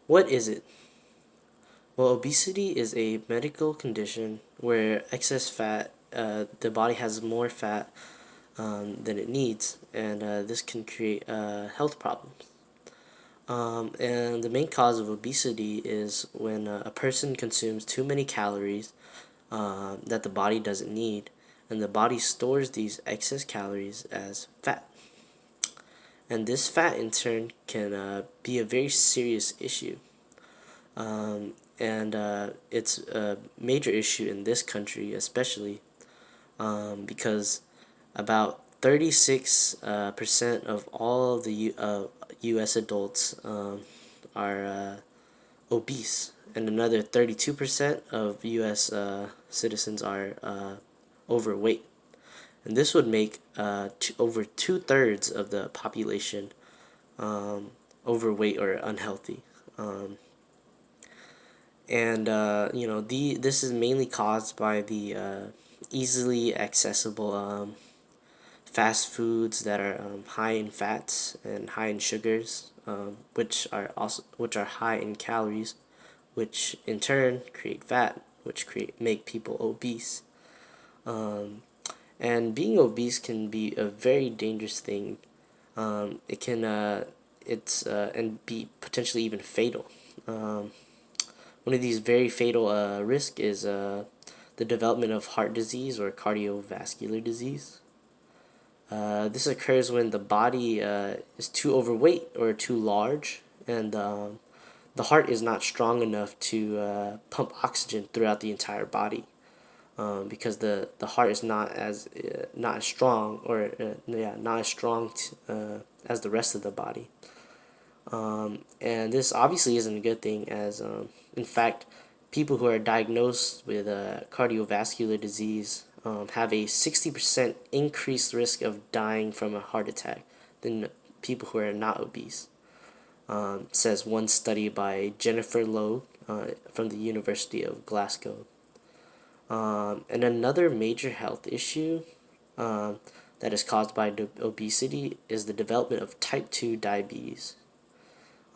What is it? Well, obesity is a medical condition where excess fat, the body has more fat than it needs, and this can create health problems. And the main cause of obesity is when a person consumes too many calories that the body doesn't need, and the body stores these excess calories as fat. And this fat, in turn, can be a very serious issue. And it's a major issue in this country, especially because about 36% of all of the U.S. adults are obese, and another 32% of U.S. Citizens are overweight. And this would make over two-thirds of the population overweight or unhealthy. And this is mainly caused by the easily accessible fast foods that are high in fats and high in sugars, which are high in calories, which in turn create fat, which make people obese. And being obese can be a very dangerous thing. It can it's and be potentially even fatal. One of these very fatal risk is the development of heart disease or cardiovascular disease. This occurs when the body is too overweight or too large, and the heart is not strong enough to pump oxygen throughout the entire body. Because the heart is not as strong, or not as strong as the rest of the body. And this obviously isn't a good thing, as in fact, people who are diagnosed with cardiovascular disease have a 60% increased risk of dying from a heart attack than people who are not obese, says one study by Jennifer Lowe from the University of Glasgow. And another major health issue that is caused by obesity is the development of type 2 diabetes.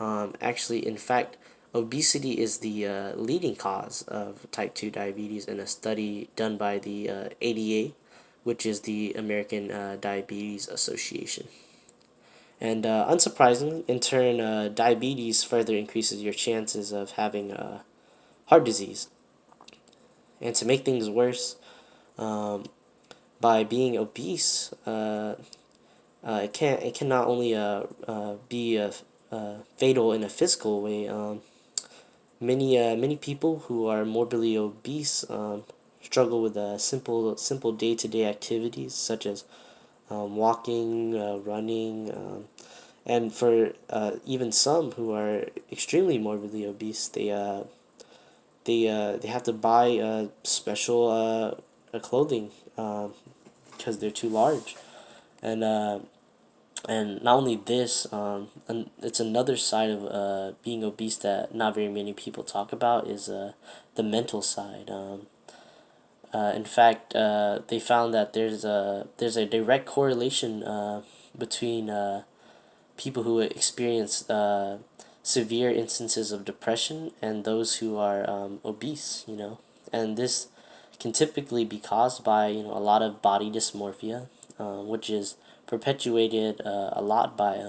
Actually, in fact, obesity is the leading cause of type 2 diabetes in a study done by the ADA, which is the American Diabetes Association. And unsurprisingly, in turn, diabetes further increases your chances of having heart disease. And to make things worse, by being obese, it can not only be fatal in a physical way. Many people who are morbidly obese struggle with simple day-to-day activities such as walking, running, and for even some who are extremely morbidly obese, they have to buy special clothing because they're too large, and not only this, and it's another side of being obese that not very many people talk about is the mental side. In fact, they found that there's a direct correlation between people who experience severe instances of depression and those who are obese. And this can typically be caused by a lot of body dysmorphia, which is perpetuated a lot by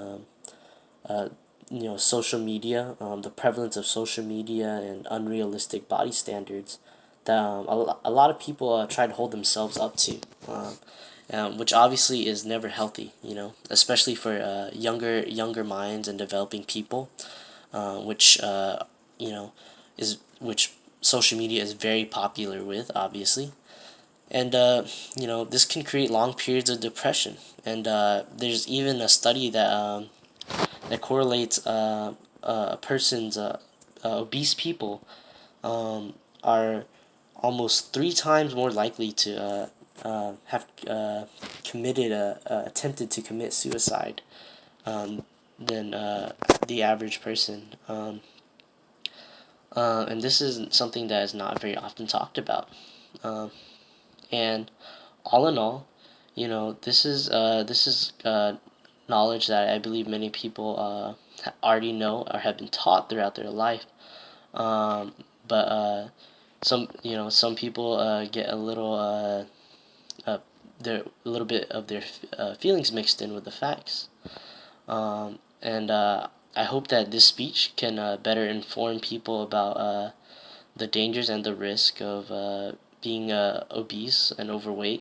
social media, the prevalence of social media and unrealistic body standards that a lot of people try to hold themselves up to, which obviously is never healthy, especially for younger minds and developing people, which which social media is very popular with, obviously. And this can create long periods of depression. And there's even a study that correlates a person's obese people are almost three times more likely to have attempted to commit suicide than the average person. And this is something that is not very often talked about. And all in all, this is knowledge that I believe many people already know or have been taught throughout their life. But some people get a little their a little bit of their feelings mixed in with the facts. And I hope that this speech can better inform people about the dangers and the risk of being obese and overweight,